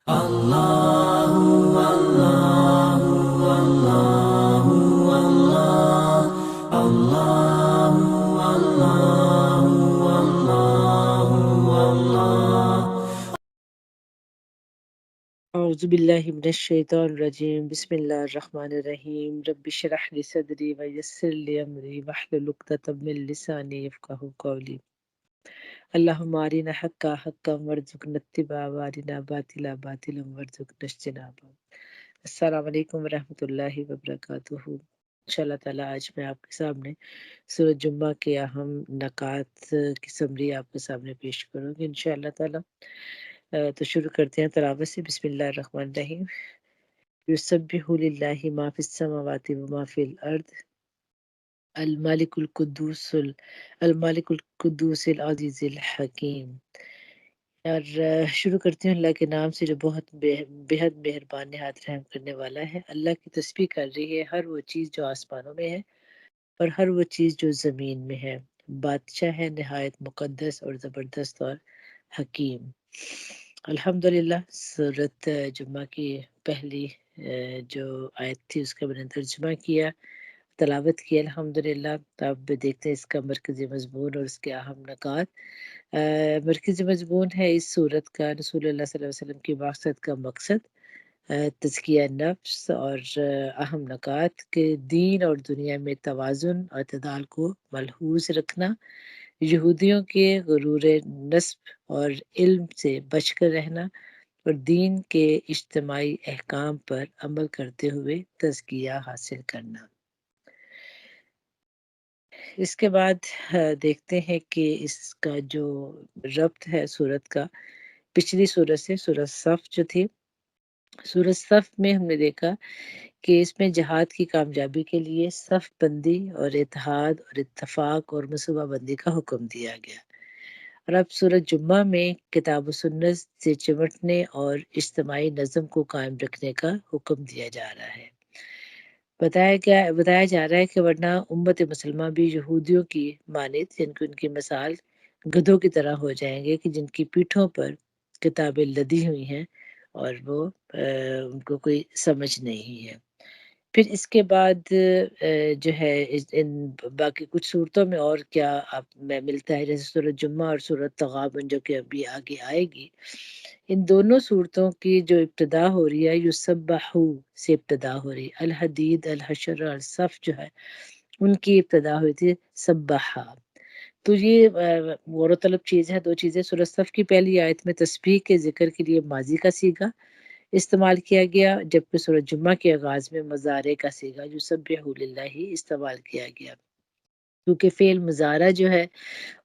الله الله الله الله الله الله الله الله. اعوذ باللہ من الشیطان الرجیم، بسم اللہ الرحمن الرحیم، رب اشرح لی صدری ویسر لی امری واحلل عقدۃ من لسانی یفقہوا قولی۔ اللہم ارنا حقا حقا وارزقنا اتباعہ وارنا باطلا باطلا وارزقنا اجتنابہ۔ السلام علیکم ورحمۃ اللہ وبرکاتہ۔ انشاءاللہ تعالیٰ آج میں آپ کے سامنے سورۃ جمعہ کے اہم نکات کی سمری آپ کے سامنے پیش کروں گی انشاءاللہ تعالیٰ۔ تو شروع کرتے ہیں تلاوت سے۔ بسم اللہ الرحمن الرحیم۔ یسبح للہ ما فی السماوات و ما فی الارض الملک القدوس العزیز الحکیم۔ اور شروع کرتے ہیں اللہ کے نام سے جو بہت بےحد مہربان نہایت رحم کرنے والا ہے۔ اللہ کی تسبیح کر رہی ہے ہر وہ چیز جو آسمانوں میں ہے اور ہر وہ چیز جو زمین میں ہے۔ بادشاہ ہے نہایت مقدس اور زبردست اور حکیم۔ الحمدللہ سورۃ جمعہ کی پہلی جو آیت تھی اس کا میں نے ترجمہ کیا، تلاوت کی الحمدللہ۔ اب دیکھتے ہیں اس کا مرکزی مضمون اور اس کے اہم نکات۔ مرکزی مضمون ہے اس سورت کا رسول اللہ صلی اللہ علیہ وسلم کی بعثت کا مقصد، تزکیہ نفس، اور اہم نکات کہ دین اور دنیا میں توازن اور اعتدال کو ملحوظ رکھنا، یہودیوں کے غرور نسب اور علم سے بچ کر رہنا، اور دین کے اجتماعی احکام پر عمل کرتے ہوئے تزکیہ حاصل کرنا۔ اس کے بعد دیکھتے ہیں کہ اس کا جو ربط ہے سورت کا پچھلی سورت سے، سورت صف جو تھی، سورت صف میں ہم نے دیکھا کہ اس میں جہاد کی کامیابی کے لیے صف بندی اور اتحاد اور اتفاق اور منصوبہ بندی کا حکم دیا گیا، اور اب سورت جمعہ میں کتاب و سنت سے چمٹنے اور اجتماعی نظم کو قائم رکھنے کا حکم دیا جا رہا ہے۔ بتایا جا رہا ہے کہ ورنہ امت مسلمہ بھی یہودیوں کی مانند یعنی کہ ان کی مثال گدھوں کی طرح ہو جائیں گے کہ جن کی پیٹھوں پر کتابیں لدی ہوئی ہیں اور وہ ان کو کوئی سمجھ نہیں ہے۔ پھر اس کے بعد جو ہے ان باقی کچھ صورتوں میں اور کیا آپ میں ملتا ہے، جیسے سورۃ جمعہ اور سورۃ تغابن جو کہ ابھی آگے آئے گی، ان دونوں صورتوں کی جو ابتدا ہو رہی ہے یسبحو سے ابتدا ہو رہی ہے، الحدید، الحشر اور صف جو ہے ان کی ابتدا ہوئی تھی سبحا۔ تو یہ غور و طلب چیز ہے، دو چیزیں۔ سورۃ صف کی پہلی آیت میں تسبیح کے ذکر کے لیے ماضی کا صیغہ استعمال کیا گیا، جبکہ سورۃ جمعہ کے آغاز میں مضارع کا صیغہ یسبح للہ استعمال کیا گیا، کیونکہ فعل مضارع جو ہے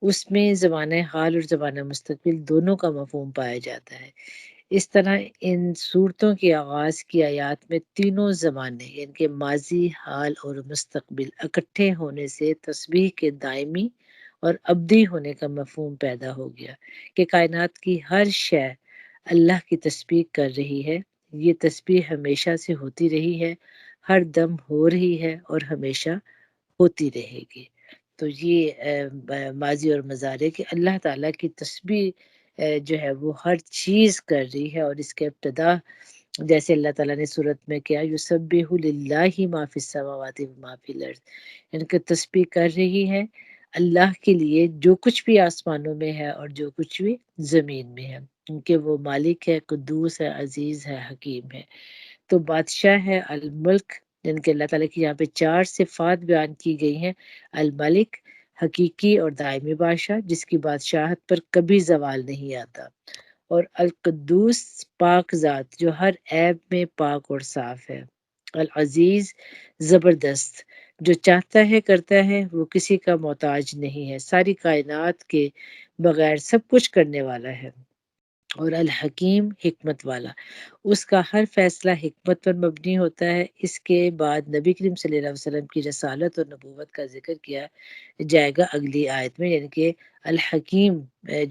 اس میں زمانہ حال اور زمانہ مستقبل دونوں کا مفہوم پایا جاتا ہے۔ اس طرح ان صورتوں کے آغاز کی آیات میں تینوں زمانے یعنی کہ ماضی، حال اور مستقبل اکٹھے ہونے سے تسبیح کے دائمی اور ابدی ہونے کا مفہوم پیدا ہو گیا کہ کائنات کی ہر شے اللہ کی تسبیح کر رہی ہے۔ یہ تسبیح ہمیشہ سے ہوتی رہی ہے، ہر دم ہو رہی ہے اور ہمیشہ ہوتی رہے گی۔ تو یہ ماضی اور مضارع کہ اللہ تعالیٰ کی تسبیح جو ہے وہ ہر چیز کر رہی ہے، اور اس کے ابتدا جیسے اللہ تعالیٰ نے صورت میں کیا یسبح للہ ما فی السماوات و ما فی الارض، ان کی تسبیح کر رہی ہے اللہ کے لیے جو کچھ بھی آسمانوں میں ہے اور جو کچھ بھی زمین میں ہے، کیونکہ وہ مالک ہے، قدوس ہے، عزیز ہے، حکیم ہے۔ تو بادشاہ ہے، الملک، جن کے اللہ تعالیٰ کی یہاں پہ چار صفات بیان کی گئی ہیں۔ الملک حقیقی اور دائمی بادشاہ جس کی بادشاہت پر کبھی زوال نہیں آتا، اور القدوس پاک ذات جو ہر عیب میں پاک اور صاف ہے، العزیز زبردست جو چاہتا ہے کرتا ہے، وہ کسی کا محتاج نہیں ہے، ساری کائنات کے بغیر سب کچھ کرنے والا ہے، اور الحکیم حکمت والا، اس کا ہر فیصلہ حکمت پر مبنی ہوتا ہے۔ اس کے بعد نبی کریم صلی اللہ علیہ وسلم کی رسالت اور نبوت کا ذکر کیا جائے گا اگلی آیت میں، یعنی کہ الحکیم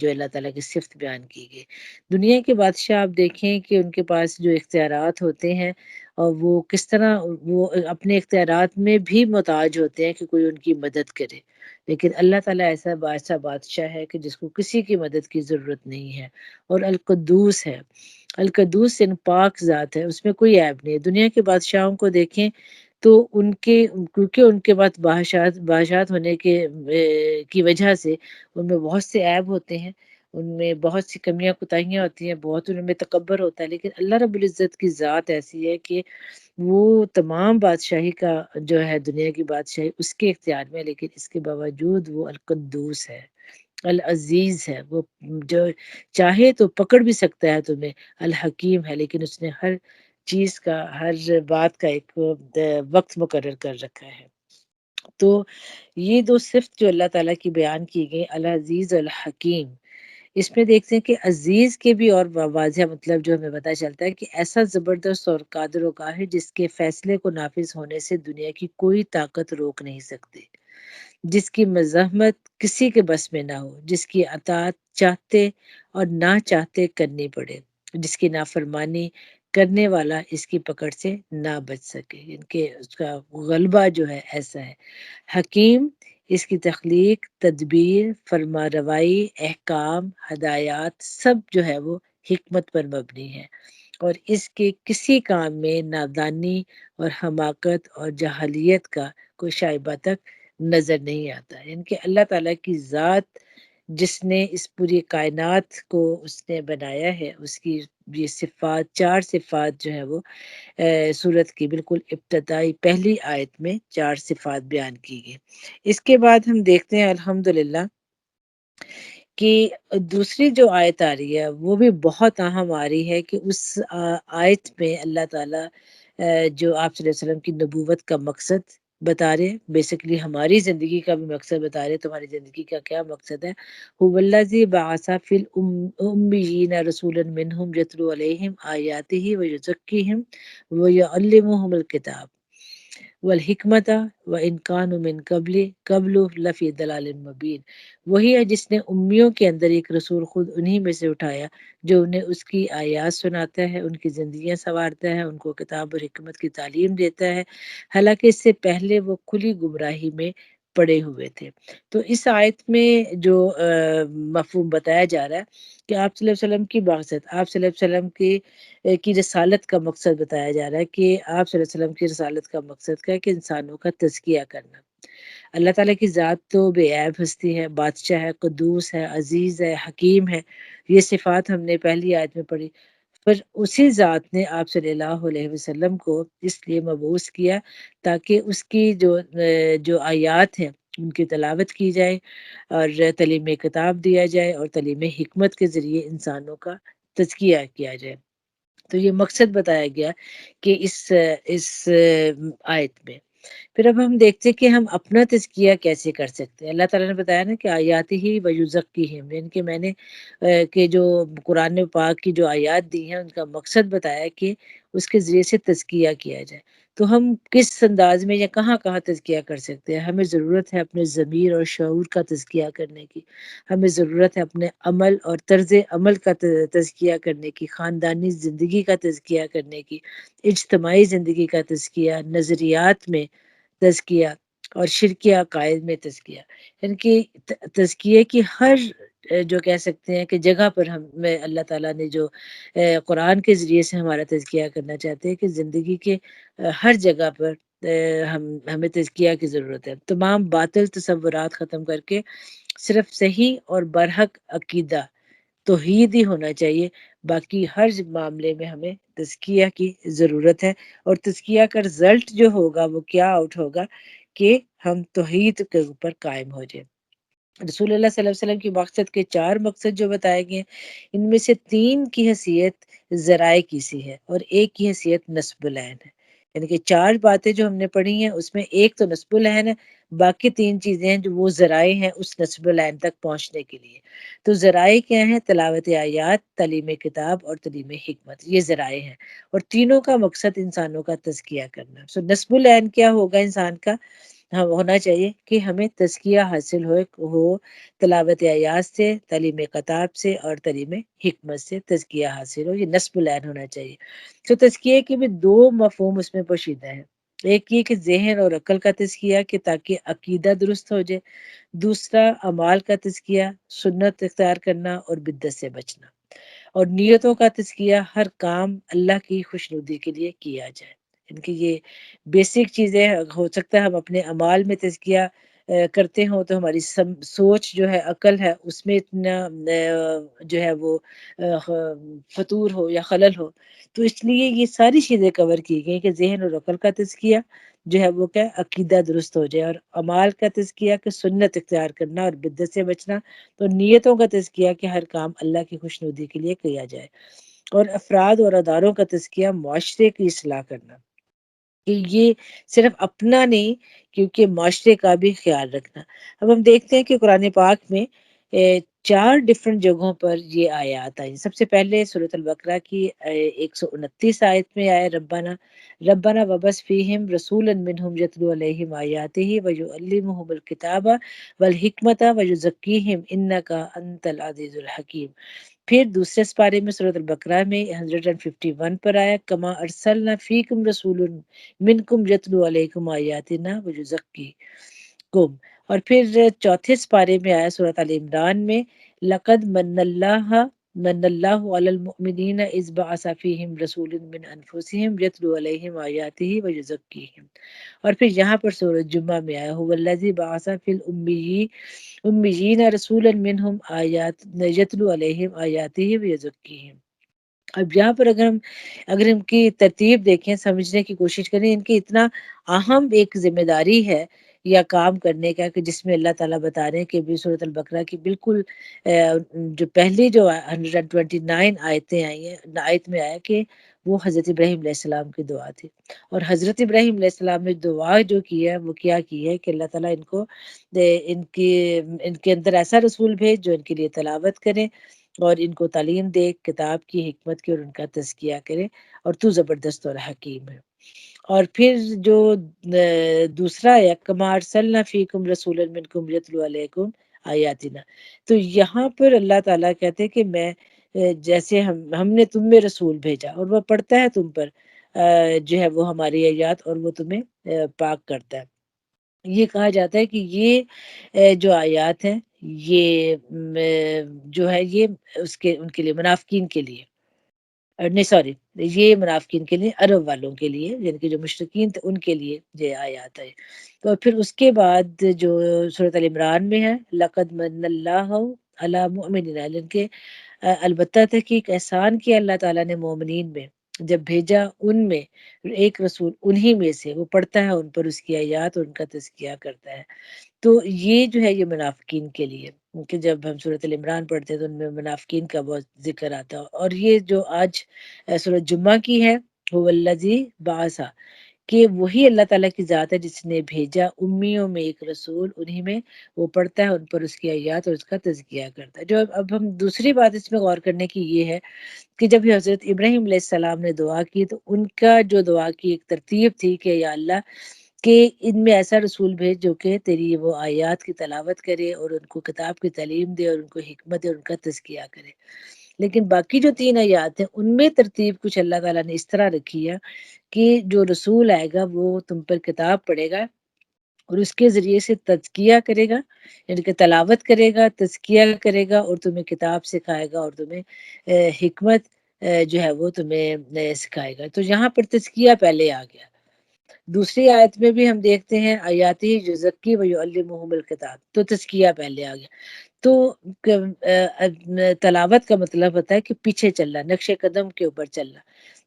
جو اللہ تعالیٰ کی صفت بیان کی گئی۔ دنیا کے بادشاہ آپ دیکھیں کہ ان کے پاس جو اختیارات ہوتے ہیں اور وہ کس طرح وہ اپنے اختیارات میں بھی محتاج ہوتے ہیں کہ کوئی ان کی مدد کرے، لیکن اللہ تعالیٰ ایسا بادشاہ ہے کہ جس کو کسی کی مدد کی ضرورت نہیں ہے، اور القدوس ہے، القدوس یعنی پاک ذات ہے، اس میں کوئی عیب نہیں ہے۔ دنیا کے بادشاہوں کو دیکھیں تو ان کے کیونکہ ان کے بعد بادشاہت ہونے کی وجہ سے ان میں بہت سے عیب ہوتے ہیں، ان میں بہت سی کمیاں کوتاہیاں ہوتی ہیں، بہت ان میں تکبر ہوتا ہے، لیکن اللہ رب العزت کی ذات ایسی ہے کہ وہ تمام بادشاہی کا جو ہے دنیا کی بادشاہی اس کے اختیار میں ہے، لیکن اس کے باوجود وہ القدوس ہے، العزیز ہے، وہ جو چاہے تو پکڑ بھی سکتا ہے تمہیں، الحکیم ہے، لیکن اس نے ہر چیز کا، ہر بات کا ایک وقت مقرر کر رکھا ہے۔ تو یہ دو صفت جو اللہ تعالیٰ کی بیان کی گئی، العزیز الحکیم، اس میں دیکھتے ہیں کہ عزیز کے بھی اور واضح مطلب جو ہمیں پتہ چلتا ہے کہ ایسا زبردست اور قادر و قاہر جس کے فیصلے کو نافذ ہونے سے دنیا کی کوئی طاقت روک نہیں سکتی، جس کی مزاحمت کسی کے بس میں نہ ہو، جس کی اطاعت چاہتے اور نہ چاہتے کرنی پڑے، جس کی نافرمانی کرنے والا اس کی پکڑ سے نہ بچ سکے، ان کے اس کا غلبہ جو ہے ایسا ہے۔ حکیم، اس کی تخلیق، تدبیر، فرما روائی، احکام، ہدایات سب جو ہے وہ حکمت پر مبنی ہے، اور اس کے کسی کام میں نادانی اور حماقت اور جاہلیت کا کوئی شائبہ تک نظر نہیں آتا، یعنی کہ اللہ تعالیٰ کی ذات جس نے اس پوری کائنات کو اس نے بنایا ہے، اس کی یہ صفات، چار صفات جو ہے وہ سورت کی بالکل ابتدائی پہلی آیت میں چار صفات بیان کی گئی۔ اس کے بعد ہم دیکھتے ہیں الحمدللہ کہ دوسری جو آیت آ رہی ہے وہ بھی بہت اہم آ رہی ہے، کہ اس آیت میں اللہ تعالیٰ جو آپ صلی اللہ علیہ وسلم کی نبوت کا مقصد بتا رہے، بیسکلی ہماری زندگی کا بھی مقصد بتا رہے، تمہاری زندگی کا کیا مقصد ہے۔ هو الذی بعث فی الامیین رسولا منہم یتلو علیہم آیاتہ ویزکیہم ویعلمہم الکتاب والحکمت وان کانوا من قبل لفی ضلال مبین۔ وہی ہے جس نے امیوں کے اندر ایک رسول خود انہی میں سے اٹھایا جو انہیں اس کی آیات سناتا ہے، ان کی زندگیاں سنوارتا ہے، ان کو کتاب اور حکمت کی تعلیم دیتا ہے، حالانکہ اس سے پہلے وہ کھلی گمراہی میں پڑے ہوئے تھے۔ تو اس آیت میں جو مفہوم بتایا جا رہا ہے کہ آپ صلی اللہ علیہ وسلم کی بعثت، آپ صلی اللہ علیہ وسلم کی رسالت کا مقصد بتایا جا رہا ہے، کہ آپ صلی اللہ علیہ وسلم کی رسالت کا مقصد کیا ہے کہ انسانوں کا تزکیہ کرنا۔ اللہ تعالیٰ کی ذات تو بے عیب ہستی ہے، بادشاہ ہے، قدوس ہے، عزیز ہے، حکیم ہے، یہ صفات ہم نے پہلی آیت میں پڑھی۔ پھر اسی ذات نے آپ صلی اللہ علیہ وسلم کو اس لیے مبعوث کیا تاکہ اس کی جو آیات ہیں ان کی تلاوت کی جائے، اور تعلیم کتاب دیا جائے، اور تعلیم حکمت کے ذریعے انسانوں کا تزکیہ کیا جائے۔ تو یہ مقصد بتایا گیا کہ اس آیت میں۔ پھر اب ہم دیکھتے ہیں کہ ہم اپنا تزکیہ کیسے کر سکتے ہیں۔ اللہ تعالیٰ نے بتایا نا کہ آیات ہی ویزکیہم، یعنی کہ میں نے کہ جو قرآن پاک کی جو آیات دی ہیں ان کا مقصد بتایا کہ اس کے ذریعے سے تزکیہ کیا جائے۔ تو ہم کس انداز میں یا کہاں کہاں تزکیہ کر سکتے ہیں؟ ہمیں ضرورت ہے اپنے ضمیر اور شعور کا تزکیہ کرنے کی، ہمیں ضرورت ہے اپنے عمل اور طرز عمل کا تزکیہ کرنے کی، خاندانی زندگی کا تزکیہ کرنے کی، اجتماعی زندگی کا تزکیہ، نظریات میں تزکیہ، اور شرکیہ عقائد میں تزکیہ، یعنی کہ تزکیے کی ہر جو کہہ سکتے ہیں کہ جگہ پر ہمیں اللہ تعالیٰ نے جو قرآن کے ذریعے سے ہمارا تزکیہ کرنا چاہتے ہیں، کہ زندگی کے ہر جگہ پر ہمیں تزکیہ کی ضرورت ہے، تمام باطل تصورات ختم کر کے صرف صحیح اور برحق عقیدہ توحید ہی ہونا چاہیے، باقی ہر معاملے میں ہمیں تزکیہ کی ضرورت ہے، اور تزکیہ کا رزلٹ جو ہوگا وہ کیا آؤٹ ہوگا کہ ہم توحید کے اوپر قائم ہو جائیں۔ رسول اللہ صلی اللہ علیہ وسلم کی مقصد کے چار مقصد جو بتائے گئے ہیں، ان میں سے تین کی حیثیت ذرائع کی سی ہے اور ایک کی حیثیت نصب العین ہے، یعنی کہ چار باتیں جو ہم نے پڑھی ہیں اس میں ایک تو نصب العین ہے، باقی تین چیزیں ہیں جو وہ ذرائع ہیں اس نصب العین تک پہنچنے کے لیے۔ تو ذرائع کیا ہیں؟ تلاوت آیات، تعلیم کتاب اور تعلیم حکمت، یہ ذرائع ہیں، اور تینوں کا مقصد انسانوں کا تزکیہ کرنا۔ سو نصب العین کیا ہوگا انسان کا؟ ہونا چاہیے کہ ہمیں تزکیہ حاصل ہو تلاوت آیات سے، تعلیم کتاب سے اور تعلیم حکمت سے تزکیہ حاصل ہو، یہ نصب العین ہونا چاہیے۔ تو تزکیے کے بھی دو مفہوم اس میں پوشیدہ ہیں، ایک یہ کہ ذہن اور عقل کا تزکیہ کہ تاکہ عقیدہ درست ہو جائے، دوسرا اعمال کا تزکیہ، سنت اختیار کرنا اور بدعت سے بچنا۔ اور نیتوں کا تزکیہ ہر کام اللہ کی خوشنودی کے لیے کیا جائے. ان کی یہ بیسک چیزیں. ہو سکتا ہے ہم اپنے اعمال میں تزکیہ کرتے ہوں تو ہماری سوچ جو ہے، عقل ہے، اس میں اتنا جو ہے وہ فطور ہو یا خلل ہو. تو اس لیے یہ ساری چیزیں کور کی گئی کہ ذہن اور عقل کا تزکیہ جو ہے وہ کیا عقیدہ درست ہو جائے، اور اعمال کا تزکیہ کہ سنت اختیار کرنا اور بدعت سے بچنا. تو نیتوں کا تزکیہ کہ ہر کام اللہ کی خوشنودی کے لیے کیا جائے، اور افراد اور اداروں کا تزکیہ معاشرے کی اصلاح کرنا، کہ یہ صرف اپنا نہیں کیونکہ معاشرے کا بھی خیال رکھنا. اب ہم دیکھتے ہیں کہ قرآن پاک میں 4 ڈفرنٹ جگہوں پر یہ آیات آئی. سب سے پہلے سورۃ البقرہ کی 129 آیت میں آیا ربنا وبس فیہم رسولا منہم یتلو علیہم آیاتہ ویعلمہم الکتاب والحکمت ویزکیہم انک انت العزیز الحکیم. پھر دوسرے سپارے میں سورۃ البقرہ میں 151 پر آیا کما ارسلنا فیکم رسول منکم یتلو علیکم آیاتنا ویزکیکم. اور پھر چوتھے سپارے میں آیا سورۃ آل عمران میں لقد من اللہ علی المؤمنین اذ بعث فیہم رسول من انفسہم یتلو علیہم آیاتہ ویزکیہم. اور پھر یہاں پر سورۃ جمعہ میں آیا هو الذی بعث فی الامیین رسولا منہم آیات یتلو علیہم آیاتہ ویزکیہم. اب یہاں پر اگر ان کی ترتیب دیکھیں، سمجھنے کی کوشش کریں، ان کی اتنا اہم ایک ذمہ داری ہے یا کام کرنے کا کہ جس میں اللہ تعالیٰ بتا رہے ہیں کہ بھی سورۃ البقرہ کی بالکل جو پہلی جو 129 آیتیں آئی ہیں، آیت میں آیا کہ وہ حضرت ابراہیم علیہ السلام کی دعا تھی. اور حضرت ابراہیم علیہ السلام نے دعا جو کی ہے وہ کیا کی ہے کہ اللہ تعالیٰ ان کو ان کے اندر ایسا رسول بھیج جو ان کے لیے تلاوت کرے اور ان کو تعلیم دے کتاب کی، حکمت کی، اور ان کا تزکیہ کرے، اور تو زبردست اور حکیم ہے. اور پھر جو دوسرا ہے کما ارسلنا فیکم رسولا منکم یتلو علیکم آیاتنا. تو یہاں پر اللہ تعالیٰ کہتے ہیں کہ میں جیسے ہم نے تم میں رسول بھیجا اور وہ پڑھتا ہے تم پر جو ہے وہ ہماری آیات، اور وہ تمہیں پاک کرتا ہے. یہ کہا جاتا ہے کہ یہ جو آیات ہیں یہ جو ہے یہ ان کے لیے منافقین کے لیے نہیں سوری یہ منافقین کے لیے، عرب والوں کے لیے، یعنی کہ جو مشرکین تھے ان کے لیے یہ آیات ہے. تو پھر اس کے بعد جو سورۃ ال عمران میں ہے لقد من اللہ علی المؤمنین، یعنی کہ البتہ تحقیق احسان کیا اللہ تعالیٰ نے مومنین میں جب بھیجا ان میں ایک رسول انہی میں سے، وہ پڑھتا ہے ان پر اس کی آیات اور ان کا تزکیہ کرتا ہے. تو یہ جو ہے یہ منافقین کے لیے، کہ جب ہم سورۃ العمران پڑھتے ہیں تو ان میں منافقین کا بہت ذکر آتا ہے. اور یہ جو آج سورۃ جمعہ کی ہے هو الذی بعث، کہ وہی اللہ تعالیٰ کی ذات ہے جس نے بھیجا امیوں میں ایک رسول، انہی میں وہ پڑھتا ہے ان پر اس کی آیات اور اس کا تزکیہ کرتا ہے. جو اب ہم دوسری بات اس میں غور کرنے کی یہ ہے کہ جب حضرت ابراہیم علیہ السلام نے دعا کی تو ان کا جو دعا کی ایک ترتیب تھی کہ یا اللہ کہ ان میں ایسا رسول بھیج جو کہ تیری وہ آیات کی تلاوت کرے اور ان کو کتاب کی تعلیم دے اور ان کو حکمت اور ان کا تزکیہ کرے. لیکن باقی جو 3 آیات ہیں ان میں ترتیب کچھ اللہ تعالیٰ نے اس طرح رکھی ہے کہ جو رسول آئے گا وہ تم پر کتاب پڑھے گا اور اس کے ذریعے سے تزکیہ کرے گا، یعنی کہ تلاوت کرے گا، تزکیہ کرے گا، اور تمہیں کتاب سکھائے گا اور تمہیں حکمت جو ہے وہ تمہیں سکھائے گا. تو یہاں پر تزکیہ پہلے آ گیا. دوسری آیت میں بھی ہم دیکھتے ہیں آیاتی یزکی ویعلمہم الکتاب، تو تزکیہ پہلے آ گیا. تو تلاوت کا مطلب ہوتا ہے کہ پیچھے چلنا، نقش قدم کے اوپر چلنا.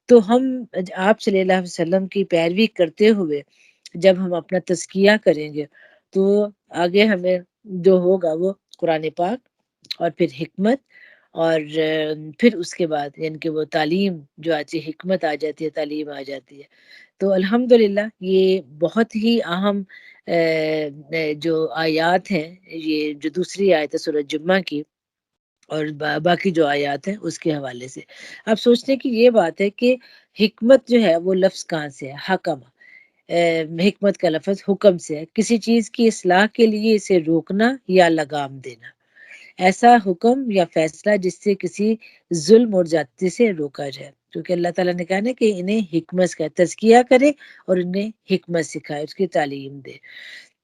تو ہم آپ صلی اللہ علیہ وسلم کی پیروی کرتے ہوئے جب ہم اپنا تزکیہ کریں گے تو آگے ہمیں جو ہوگا وہ قرآن پاک اور پھر حکمت اور پھر اس کے بعد یعنی کہ وہ تعلیم جو آتی ہے، حکمت آ جاتی ہے، تعلیم آ جاتی ہے. تو الحمدللہ یہ بہت ہی اہم جو آیات ہیں، یہ جو دوسری آیت ہے سورۃ جمعہ کی اور باقی جو آیات ہیں اس کے حوالے سے آپ سوچتے ہیں کہ یہ بات ہے کہ حکمت جو ہے وہ لفظ کہاں سے ہے؟ حکم. حکمت کا لفظ حکم سے ہے، کسی چیز کی اصلاح کے لیے اسے روکنا یا لگام دینا، ایسا حکم یا فیصلہ جس سے کسی ظلم اور زیادتی سے روکا جائے. کیونکہ اللہ تعالیٰ نے کہا نا کہ انہیں حکمت کا تزکیہ کرے اور انہیں حکمت سکھائے، اس کی تعلیم دے.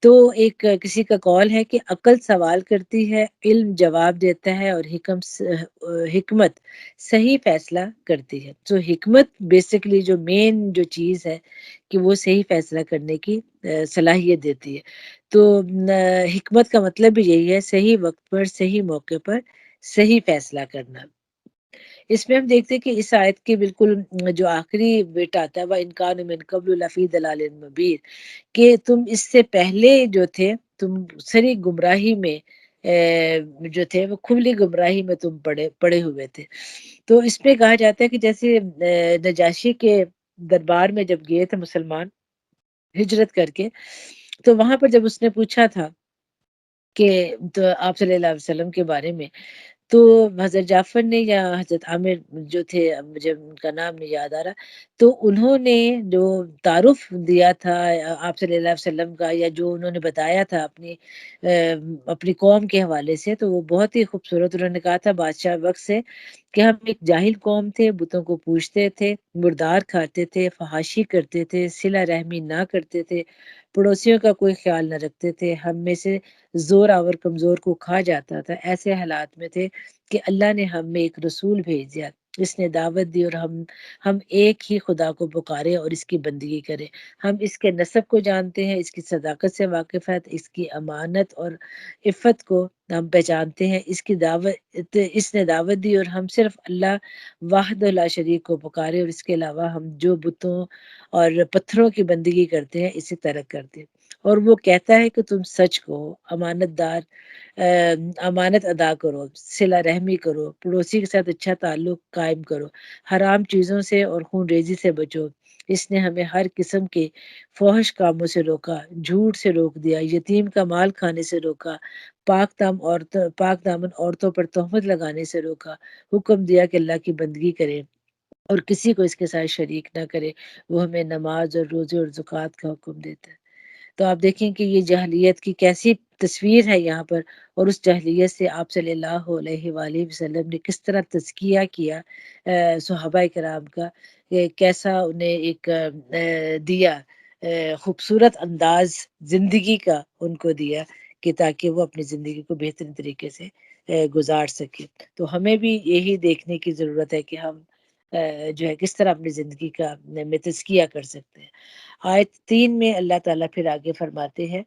تو ایک کسی کا قول ہے کہ عقل سوال کرتی ہے، علم جواب دیتا ہے، اور حکمت صحیح فیصلہ کرتی ہے۔ تو حکمت بیسیکلی جو مین جو چیز ہے کہ وہ صحیح فیصلہ کرنے کی صلاحیت دیتی ہے۔ تو حکمت کا مطلب بھی یہی ہے، صحیح وقت پر، صحیح موقع پر صحیح فیصلہ کرنا۔ اس میں ہم دیکھتے ہیں کہ اس آیت کے بالکل جو آخری بٹ آتا ہے، وَإِنْ كَانُوا مِن قَبْلُ لَفِي ضَلَالٍ مُبِينٍ، کہ تم اس سے پہلے جو تھے تم سری گمراہی میں جو تھے وہ کھلی گمراہی میں تم پڑے ہوئے تھے۔ تو اس پہ کہا جاتا ہے کہ جیسے نجاشی کے دربار میں جب گئے تھے مسلمان ہجرت کر کے، تو وہاں پر جب اس نے پوچھا تھا کہ تو آپ صلی اللہ علیہ وسلم کے بارے میں، تو حضرت جعفر نے یا حضرت عامر جو تھے، اب مجھے ان کا نام نہیں یاد آ رہا، تو انہوں نے جو تعارف دیا تھا آپ صلی اللہ علیہ وسلم کا، یا جو انہوں نے بتایا تھا اپنی قوم کے حوالے سے، تو وہ بہت ہی خوبصورت انہوں نے کہا تھا بادشاہ وقت سے کہ ہم ایک جاہل قوم تھے، بتوں کو پوجتے تھے، مردار کھاتے تھے، فحاشی کرتے تھے، صلہ رحمی نہ کرتے تھے، پڑوسیوں کا کوئی خیال نہ رکھتے تھے، ہم میں سے زور آور کمزور کو کھا جاتا تھا۔ ایسے حالات میں تھے کہ اللہ نے ہم میں ایک رسول بھیج دیا، اس نے دعوت دی، اور ہم ایک ہی خدا کو پکارے اور اس کی بندگی کریں۔ ہم اس کے نسب کو جانتے ہیں، اس کی صداقت سے واقف ہے، اس کی امانت اور عفت کو ہم پہچانتے ہیں، اس نے دعوت دی، اور ہم صرف اللہ واحد لا شریک کو پکارے، اور اس کے علاوہ ہم جو بتوں اور پتھروں کی بندگی کرتے ہیں اسے ترک کرتے ہیں۔ اور وہ کہتا ہے کہ تم سچ کہو، امانت ادا کرو، صلہ رحمی کرو، پڑوسی کے ساتھ اچھا تعلق قائم کرو، حرام چیزوں سے اور خون ریزی سے بچو۔ اس نے ہمیں ہر قسم کے فحش کاموں سے روکا، جھوٹ سے روک دیا، یتیم کا مال کھانے سے روکا، پاک دامن عورتوں پر تہمت لگانے سے روکا، حکم دیا کہ اللہ کی بندگی کرے اور کسی کو اس کے ساتھ شریک نہ کرے۔ وہ ہمیں نماز اور روزے اور زکوٰۃ کا حکم دیتا ہے۔ تو آپ دیکھیں کہ یہ جاہلیت کی کیسی تصویر ہے یہاں پر، اور اس جاہلیت سے آپ صلی اللہ علیہ وآلہ وسلم نے کس طرح تزکیہ کیا صحابہ کرام کا، کہ کیسا انہیں ایک دیا خوبصورت انداز زندگی کا ان کو دیا، کہ تاکہ وہ اپنی زندگی کو بہترین طریقے سے گزار سکے۔ تو ہمیں بھی یہی دیکھنے کی ضرورت ہے کہ ہم جو ہے کس طرح اپنی زندگی کا میں تزکیہ کر سکتے ہیں۔ آیت 3 میں اللہ تعالیٰ پھر آگے فرماتے ہیں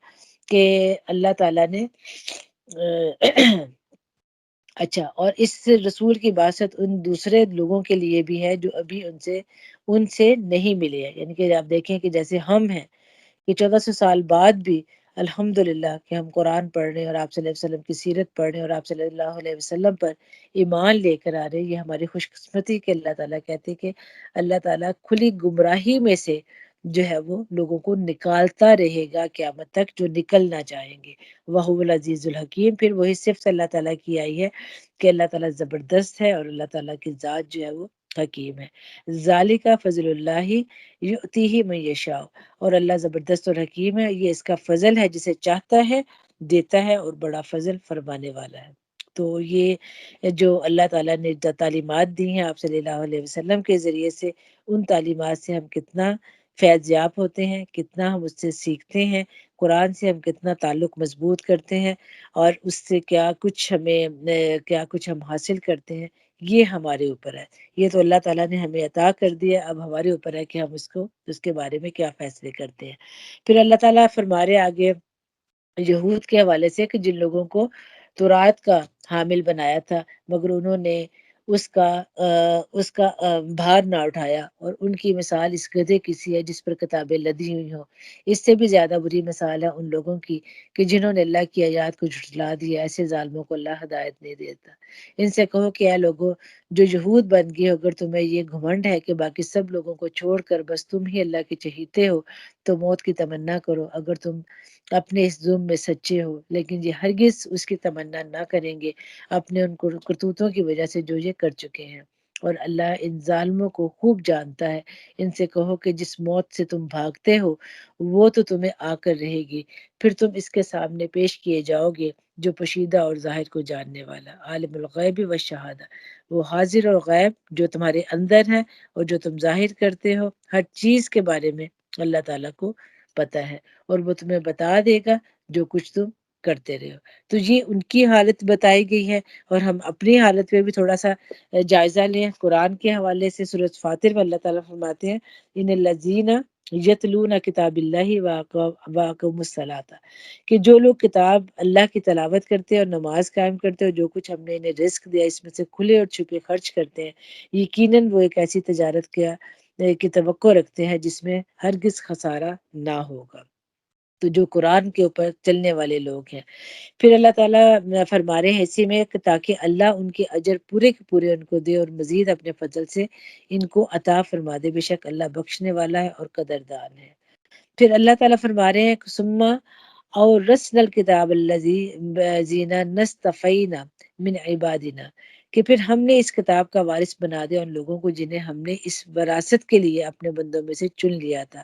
کہ اللہ تعالیٰ نے اچھا، اور اس رسول کی باسط ان دوسرے لوگوں کے لیے بھی ہے جو ابھی ان سے نہیں ملے ہیں، یعنی کہ آپ دیکھیں کہ جیسے ہم ہیں کہ 1400 سال بعد بھی الحمدللہ کہ ہم قرآن پڑھ رہے ہیں، اور آپ صلی اللہ علیہ وسلم کی سیرت پڑھ رہے ہیں، اور آپ صلی اللہ علیہ وسلم پر ایمان لے کر آ رہے ہیں، یہ ہماری خوش قسمتی کہ اللہ تعالیٰ کہتے ہیں کہ اللہ تعالیٰ کھلی گمراہی میں سے جو ہے وہ لوگوں کو نکالتا رہے گا قیامت تک، جو نکل نہ جائیں گے۔ وَهُوَ الْعَزِيزُ الْحَكِيمُ، پھر وہی صفت اللہ تعالیٰ کی آئی ہے کہ اللہ تعالیٰ زبردست ہے، اور اللہ تعالیٰ کی ذات جو ہے وہ حکیم ہے۔ ذَلِكَ فضل اللہ یؤتیہ من یشاء، اور اللہ زبردست اور حکیم ہے، یہ اس کا فضل ہے جسے چاہتا ہے دیتا ہے، اور بڑا فضل فرمانے والا ہے۔ تو یہ جو اللہ تعالیٰ نے تعلیمات دی ہیں آپ صلی اللہ علیہ وسلم کے ذریعے سے، ان تعلیمات سے ہم کتنا فیض یاب ہوتے ہیں، کتنا ہم اس سے سیکھتے ہیں، قرآن سے ہم کتنا تعلق مضبوط کرتے ہیں، اور اس سے کیا کچھ ہم حاصل کرتے ہیں، یہ ہمارے اوپر ہے۔ یہ تو اللہ تعالیٰ نے ہمیں عطا کر دیا، اب ہمارے اوپر ہے کہ ہم اس کے بارے میں کیا فیصلے کرتے ہیں۔ پھر اللہ تعالیٰ فرما رہے آگے یہود کے حوالے سے کہ جن لوگوں کو تورات کا حامل بنایا تھا، مگر انہوں نے اس کا بھار نہ اٹھایا، اور ان کی مثال اس گدھے کی سی ہے جس پر کتابیں لدی ہوئی ہوں۔ اس سے بھی زیادہ بری مثال ہے ان لوگوں کی کہ جنہوں نے اللہ کی آیات کو جھٹلا دیا، ایسے ظالموں کو اللہ ہدایت نہیں دیتا۔ ان سے کہو کہ اے لوگوں جو یہود بن گئے ہو، اگر تمہیں یہ گھمنڈ ہے کہ باقی سب لوگوں کو چھوڑ کر بس تم ہی اللہ کے چہیتے ہو، تو موت کی تمنا کرو اگر تم اپنے اس ظلم میں سچے ہو، لیکن یہ ہرگز اس کی تمنا نہ کریں گے اپنے ان کرتوتوں کی وجہ سے جو یہ کر چکے ہیں، اور اللہ ان ظالموں کو خوب جانتا ہے۔ ان سے کہو کہ جس موت سے تم بھاگتے ہو وہ تو تمہیں آ کر رہے گی، پھر تم اس کے سامنے پیش کیے جاؤ گے جو پوشیدہ اور ظاہر کو جاننے والا، عالم الغیب والشہادہ، وہ حاضر اور غیب جو تمہارے اندر ہے اور جو تم ظاہر کرتے ہو، ہر چیز کے بارے میں اللہ تعالیٰ کو پتہ ہے، اور وہ تمہیں بتا دے گا جو کچھ تم کرتے رہے ہو۔ تو یہ ان کی حالت بتائی گئی ہے، اور ہم اپنی حالت پہ بھی تھوڑا سا جائزہ لیں۔ قرآن کے حوالے سے سورۃ فاتر میں اللہ تعالیٰ فرماتے ہیں ان الذین یتلون کتاب اللہ واقاموا الصلاۃ، کہ جو لوگ کتاب اللہ کی تلاوت کرتے ہیں اور نماز قائم کرتے ہیں، اور جو کچھ ہم نے انہیں رزق دیا اس میں سے کھلے اور چھپے خرچ کرتے ہیں، یقیناً وہ ایک ایسی تجارت کی توقع رکھتے ہیں جس میں ہرگز خسارہ نہ ہوگا۔ تو جو قرآن کے اوپر چلنے والے لوگ ہیں، پھر اللہ تعالیٰ فرما رہے ہیں اسی میں کہ تاکہ اللہ ان کے اجر پورے کے پورے ان کو دے اور مزید اپنے فضل سے ان کو عطا فرما دے، بے شک اللہ بخشنے والا ہے اور قدردان ہے۔ پھر اللہ تعالیٰ فرما رہے ہیں کہ ثم اورثنا الکتاب الذین نصطفینا من عبادنا، کہ پھر ہم نے اس کتاب کا وارث بنا دیا ان لوگوں کو جنہیں ہم نے اس وراثت کے لیے اپنے بندوں میں سے چن لیا تھا،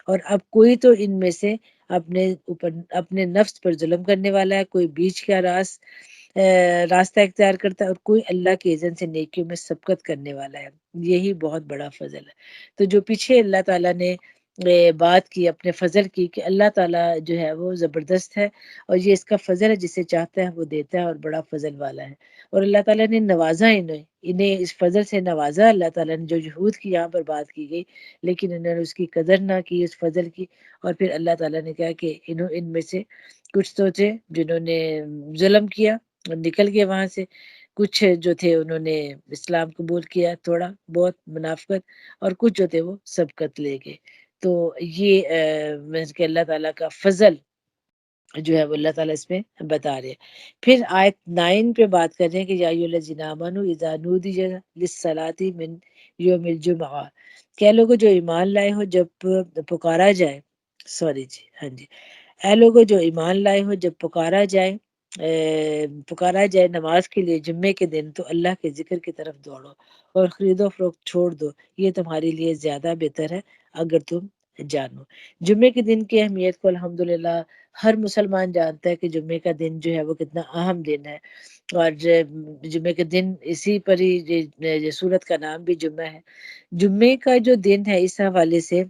اور اب کوئی تو ان میں سے اپنے اوپر اپنے نفس پر ظلم کرنے والا ہے، کوئی بیچ کا راستہ اختیار کرتا ہے، اور کوئی اللہ کے اذن سے نیکیوں میں سبقت کرنے والا ہے۔ یہی بہت بڑا فضل ہے۔ تو جو پیچھے اللہ تعالیٰ نے بات کی اپنے فضل کی کہ اللہ تعالیٰ جو ہے وہ زبردست ہے، اور یہ اس کا فضل ہے، جسے چاہتا ہے وہ دیتا ہے اور بڑا فضل والا ہے۔ اور اللہ تعالیٰ نے نوازا انہیں اس فضل سے نوازا، اللہ تعالیٰ نے جو جہود کی یہاں پر بات کی گئی، لیکن انہوں نے اس کی قدر نہ کی اس فضل کی، اور پھر اللہ تعالیٰ نے کہا کہ ان میں سے کچھ تو تھے جنہوں نے ظلم کیا اور نکل گئے وہاں سے، کچھ جو تھے انہوں نے اسلام قبول کیا تھوڑا بہت منافقت، اور کچھ جو تھے وہ سبقت لے گئے۔ تو یہ کہ اللہ تعالیٰ کا فضل جو ہے وہ اللہ تعالیٰ اس میں بتا رہے ہیں۔ پھر آیت 9 پہ بات کر رہے ہیں کہ یا ایھا الذین آمنوا اذا نودی للصلاۃ من یوم الجمعہ، کہ لوگوں جو ایمان لائے ہو جب پکارا جائے، سوری جی ہاں جی، اے لوگوں جو ایمان لائے ہو جب پکارا جائے نماز کے لیے جمعے کے دن، تو اللہ کے ذکر کی طرف دوڑو اور خرید و فروخت چھوڑ دو، یہ تمہارے لیے زیادہ بہتر ہے اگر تم جانو۔ جمعے کے دن کی اہمیت کو الحمدللہ ہر مسلمان جانتا ہے کہ جمعے کا دن جو ہے وہ کتنا اہم دن ہے، اور جمعے کے دن اسی پر ہی یہ سورت کا نام بھی جمعہ ہے۔ جمعے کا جو دن ہے اس حوالے سے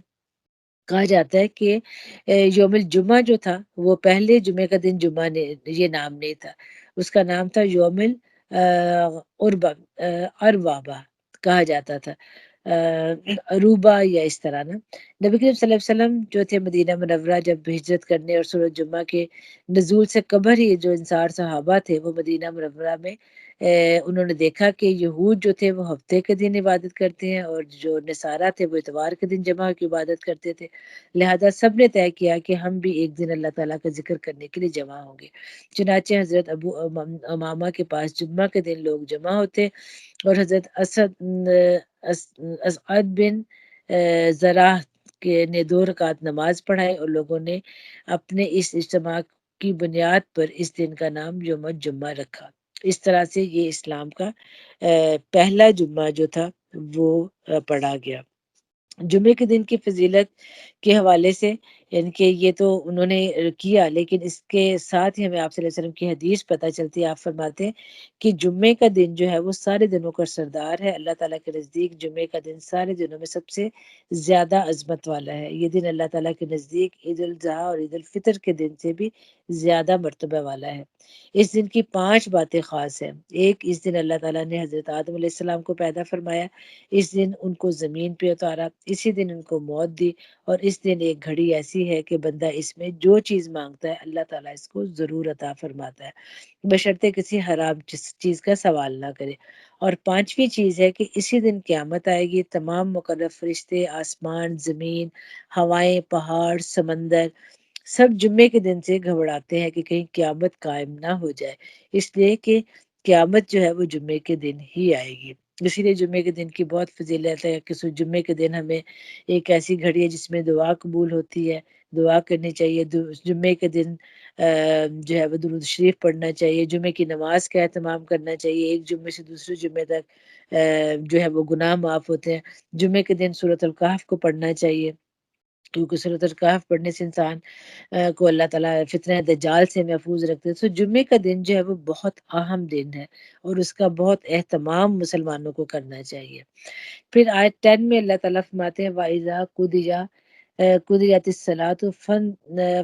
کہا جاتا ہے کہ یوم الجمعہ جو تھا وہ پہلے جمعے کا دن جمعہ نے یہ نام نہیں تھا، اس کا نام تھا یوم العربہ، اروابہ کہا جاتا تھا، عروبہ یا اس طرح نا۔ نبی کریم صلی اللہ علیہ وسلم جو تھے مدینہ منورہ جب ہجرت کرنے اور سورۃ جمعہ کے نزول سے قبل ہی جو انصار صحابہ تھے وہ مدینہ منورہ میں انہوں نے دیکھا کہ یہود جو تھے وہ ہفتے کے دن عبادت کرتے ہیں، اور جو نصارہ تھے وہ اتوار کے دن جمعہ کی عبادت کرتے تھے، لہذا سب نے طے کیا کہ ہم بھی ایک دن اللہ تعالیٰ کا ذکر کرنے کے لیے جمع ہوں گے۔ چنانچہ حضرت ابو امامہ کے پاس جمعہ کے دن لوگ جمع ہوتے، اور حضرت اسعد بن زراح کے نے 2 رکعت نماز پڑھائی، اور لوگوں نے اپنے اس اجتماع کی بنیاد پر اس دن کا نام یوم الجمعہ رکھا۔ اس طرح سے یہ اسلام کا پہلا جمعہ جو تھا وہ پڑھا گیا۔ جمعے کے دن کی فضیلت کے حوالے سے یعنی کہ یہ تو انہوں نے کیا، لیکن اس کے ساتھ ہی ہمیں آپ صلی اللہ علیہ وسلم کی حدیث پتہ چلتی ہے۔ آپ فرماتے ہیں کہ جمعے کا دن جو ہے وہ سارے دنوں کا سردار ہے، اللہ تعالیٰ کے نزدیک جمعے کا دن سارے دنوں میں سب سے زیادہ عظمت والا ہے۔ یہ دن اللہ تعالیٰ کے نزدیک عید الاضحیٰ اور عید الفطر کے دن سے بھی زیادہ مرتبہ والا ہے۔ اس دن کی 5 باتیں خاص ہیں۔ ایک، اس دن اللہ تعالیٰ نے حضرت آدم علیہ السلام کو پیدا فرمایا، اس دن ان کو زمین پہ اتارا، اسی دن ان کو موت دی، اور اس دن ایک گھڑی ایسی ہے کہ بندہ اس میں جو چیز مانگتا ہے اللہ تعالیٰ اس کو ضرور عطا فرماتا ہے، بشرطے کسی حرام چیز کا سوال نہ کرے۔ اور 5ویں چیز ہے کہ اسی دن قیامت آئے گی، تمام مقرب فرشتے، آسمان، زمین، ہوائیں، پہاڑ، سمندر سب جمعے کے دن سے گھبراتے ہیں کہ کہیں قیامت قائم نہ ہو جائے، اس لیے کہ قیامت جو ہے وہ جمعے کے دن ہی آئے گی۔ اسی لیے جمعے کے دن کی بہت فضیلت ہے کہ جمعے کے دن ہمیں ایک ایسی گھڑی ہے جس میں دعا قبول ہوتی ہے، دعا کرنی چاہیے، جمعے کے دن جو ہے وہ درود شریف پڑھنا چاہیے، جمعے کی نماز کا اہتمام کرنا چاہیے، ایک جمعے سے دوسرے جمعے تک جو ہے وہ گناہ معاف ہوتے ہیں۔ جمعے کے دن سورۃ الکہف کو پڑھنا چاہیے، کیونکہ سورۃ الکہف پڑھنے سے انسان کو اللہ تعالیٰ فتنہ دجال سے محفوظ رکھتے ہیں۔ تو جمعے کا دن جو ہے وہ بہت اہم دن ہے، اور اس کا بہت اہتمام مسلمانوں کو کرنا چاہیے۔ پھر آیت 10 میں اللہ تعالیٰ فرماتے ہیں وَإِذَا قُضِیَ قُضِیَتِ الصَّلَاةُ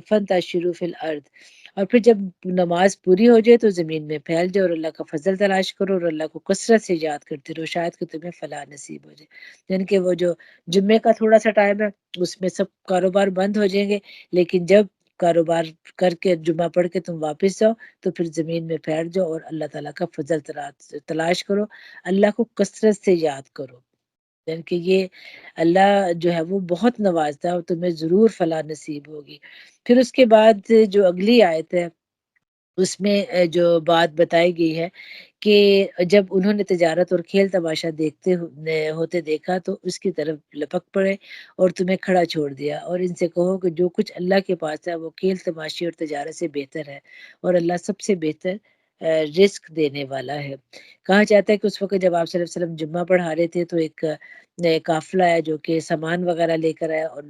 فَانتَشِرُوا فِی الْأَرْضِ، اور پھر جب نماز پوری ہو جائے تو زمین میں پھیل جاؤ اور اللہ کا فضل تلاش کرو اور اللہ کو کثرت سے یاد کرتے رہو، شاید کہ تمہیں فلاح نصیب ہو جائے۔ یعنی کہ وہ جو جمعے کا تھوڑا سا ٹائم ہے اس میں سب کاروبار بند ہو جائیں گے، لیکن جب کاروبار کر کے جمعہ پڑھ کے تم واپس جاؤ تو پھر زمین میں پھیل جاؤ اور اللہ تعالیٰ کا فضل تلاش کرو، اللہ کو کثرت سے یاد کرو، یعنی کہ یہ اللہ جو ہے وہ بہت نوازتا ہے اور تمہیں ضرور فلاح نصیب ہوگی۔ پھر اس کے بعد جو اگلی آیت ہے اس میں جو بات بتائی گئی ہے کہ جب انہوں نے تجارت اور کھیل تماشا ہوتے دیکھا تو اس کی طرف لپک پڑے اور تمہیں کھڑا چھوڑ دیا، اور ان سے کہو کہ جو کچھ اللہ کے پاس ہے وہ کھیل تماشی اور تجارت سے بہتر ہے، اور اللہ سب سے بہتر رزق دینے والا ہے۔ کہا جاتا ہے کہ اس وقت جب آپ صلی اللہ علیہ وسلم جمعہ پڑھا رہے تھے تو ایک قافلہ ہے جو کہ سامان وغیرہ لے کر آیا، اور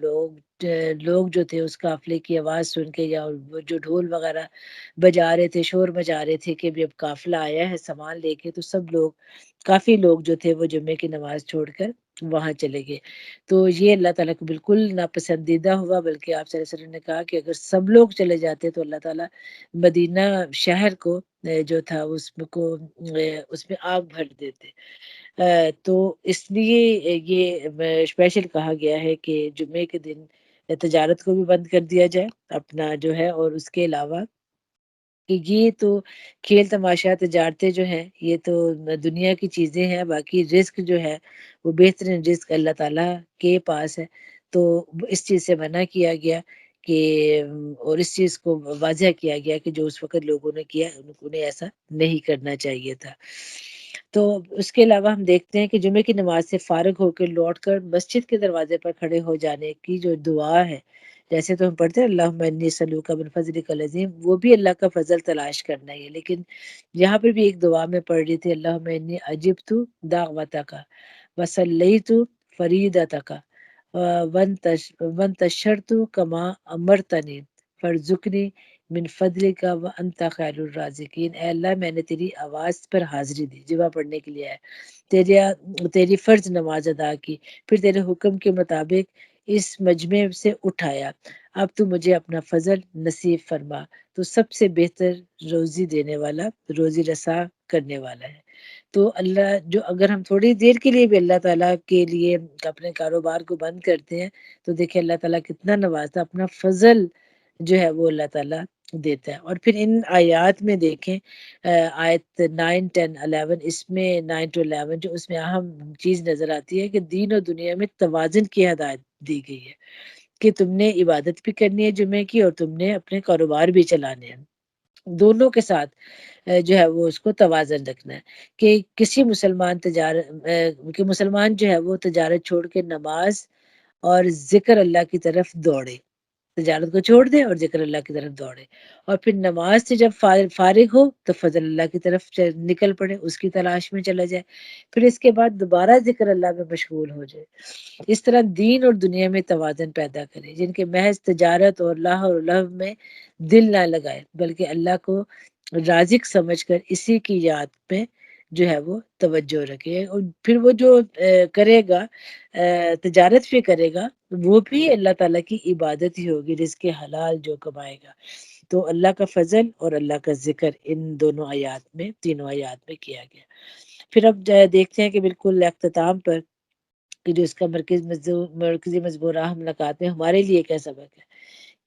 لوگ جو تھے اس قافلے کی آواز سن کے یا وہ جو ڈھول وغیرہ بجا رہے تھے، شور مچا رہے تھے کہ بھی اب قافلہ آیا ہے سامان لے کے، تو سب لوگ، کافی لوگ جو تھے وہ جمعے کی نماز چھوڑ کر وہاں چلے گئے۔ تو یہ اللہ تعالیٰ کو بالکل ناپسندیدہ ہوا، بلکہ آپ صلی اللہ علیہ وسلم نے کہا کہ اگر سب لوگ چلے جاتے تو اللہ تعالیٰ مدینہ شہر کو جو تھا اس میں آگ بھر دیتے۔ تو اس لیے یہ اسپیشل کہا گیا ہے کہ جمعے کے دن تجارت کو بھی بند کر دیا جائے اپنا جو ہے، اور اس کے علاوہ کہ یہ تو کھیل تماشا تجارتیں جو ہیں یہ تو دنیا کی چیزیں ہیں، باقی رزق جو ہے وہ بہترین رزق اللہ تعالیٰ کے پاس ہے، تو اس چیز سے منع کیا گیا کہ اور اس چیز کو واضح کیا گیا کہ جو اس وقت لوگوں نے کیا انہیں ایسا نہیں کرنا چاہیے تھا۔ تو اس کے علاوہ ہم دیکھتے ہیں کہ جمعے کی نماز سے فارغ ہو کے لوٹ کر مسجد کے دروازے پر کھڑے ہو جانے کی جو دعا ہے، جیسے تو ہم پڑھتے ہیں اللہم انی اسألوک من فضلک العظیم، وہ بھی اللہ کا فضل تلاش کرنا ہی ہے، لیکن یہاں پہ بھی ایک دعا میں پڑھ رہی تھی اللہم انی عجبت دعوتک وصلیت فریضتک وانتشرت کما امرتنی فارزقنی من فضلک وانت خیر الرازقین۔ اے اللہ میں نے تیری آواز پر حاضری دی، جمعہ پڑھنے کے لیے ہے، تیری فرض نماز ادا کی، پھر تیرے حکم کے مطابق اس مجمع سے اٹھایا، اب تو مجھے اپنا فضل نصیب فرما، تو سب سے بہتر روزی دینے والا، روزی رسا کرنے والا ہے۔ تو اللہ جو اگر ہم تھوڑی دیر کے لیے بھی اللہ تعالیٰ کے لیے اپنے کاروبار کو بند کرتے ہیں تو دیکھیں اللہ تعالیٰ کتنا نوازتا ہے، اپنا فضل جو ہے وہ اللہ تعالیٰ دیتا ہے۔ اور پھر ان آیات میں دیکھیں آیت 9، 10، 11، اس میں 9 to 11 جو اس میں اہم چیز نظر آتی ہے کہ دین اور دنیا میں توازن کی ہدایت دی گئی ہے کہ تم نے عبادت بھی کرنی ہے جمعے کی اور تم نے اپنے کاروبار بھی چلانے ہیں، دونوں کے ساتھ جو ہے وہ اس کو توازن رکھنا ہے کہ کسی کہ مسلمان جو ہے وہ تجارت چھوڑ کے نماز اور ذکر اللہ کی طرف دوڑے، تجارت کو چھوڑ دے اور ذکر اللہ کی طرف دوڑے، اور پھر نماز سے جب فارغ ہو تو فضل اللہ کی طرف نکل پڑے، اس کی تلاش میں چلا جائے، پھر اس کے بعد دوبارہ ذکر اللہ میں مشغول ہو جائے۔ اس طرح دین اور دنیا میں توازن پیدا کرے، جن کے محض تجارت اور لاہ اور لہو میں دل نہ لگائے بلکہ اللہ کو رازق سمجھ کر اسی کی یاد پہ جو ہے وہ توجہ رکھے، اور پھر وہ جو کرے گا تجارت بھی کرے گا وہ بھی اللہ تعالیٰ کی عبادت ہی ہوگی، رزق حلال جو کمائے گا۔ تو اللہ کا فضل اور اللہ کا ذکر ان دونوں آیات میں، تینوں آیات میں کیا گیا۔ پھر اب دیکھتے ہیں کہ بالکل اختتام پر کہ جو اس کا مرکزی مضمون ہم نکاتے ہیں ہمارے لیے کیا سبق ہے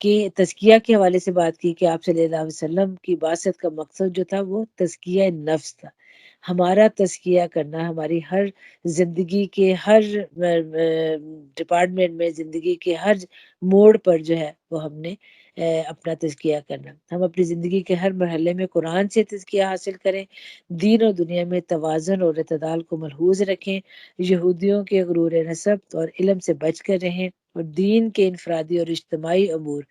کہ تزکیہ کے حوالے سے بات کی کہ آپ صلی اللہ علیہ وسلم کی بعثت کا مقصد جو تھا وہ تزکیہ نفس تھا، ہمارا تزکیہ کرنا، ہماری ہر زندگی کے ہر ڈپارٹمنٹ میں، زندگی کے ہر موڑ پر جو ہے وہ ہم نے اپنا تزکیہ کرنا، ہم اپنی زندگی کے ہر مرحلے میں قرآن سے تزکیہ حاصل کریں، دین اور دنیا میں توازن اور اعتدال کو ملحوظ رکھیں، یہودیوں کے غرور نسب اور علم سے بچ کر رہیں، اور دین کے انفرادی اور اجتماعی امور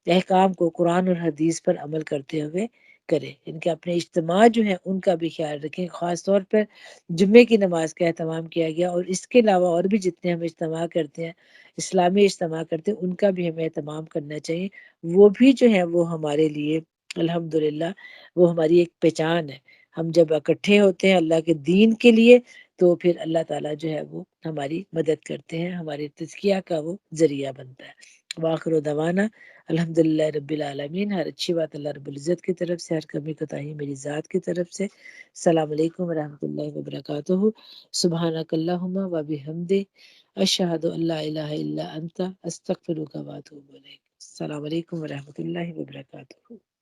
احکام کو قرآن اور حدیث پر عمل کرتے ہوئے کریں، ان کے اپنے اجتماع جو ہیں ان کا بھی خیال رکھیں، خاص طور پر جمعے کی نماز کا اہتمام کیا گیا، اور اس کے علاوہ اور بھی جتنے ہم اجتماع کرتے ہیں، اسلامی اجتماع کرتے ہیں، ان کا بھی ہمیں اہتمام کرنا چاہیے، وہ بھی جو ہے وہ ہمارے لیے الحمدللہ وہ ہماری ایک پہچان ہے، ہم جب اکٹھے ہوتے ہیں اللہ کے دین کے لیے تو پھر اللہ تعالیٰ جو ہے وہ ہماری مدد کرتے ہیں، ہماری تزکیہ کا وہ ذریعہ بنتا ہے۔ وآخر دعوانا الحمدللہ رب العالمین۔ ہر اچھی بات اللہ رب العزت کی طرف سے، ہر کمی کوتاہی میری ذات کی طرف سے۔ السلام علیکم ورحمۃ اللہ وبرکاتہ۔ سبحانک اللہم و بحمدک، اشہد ان لا الہ الا انت، استغفرک و اتوب الیک۔ السلام علیکم ورحمۃ اللہ وبرکاتہ۔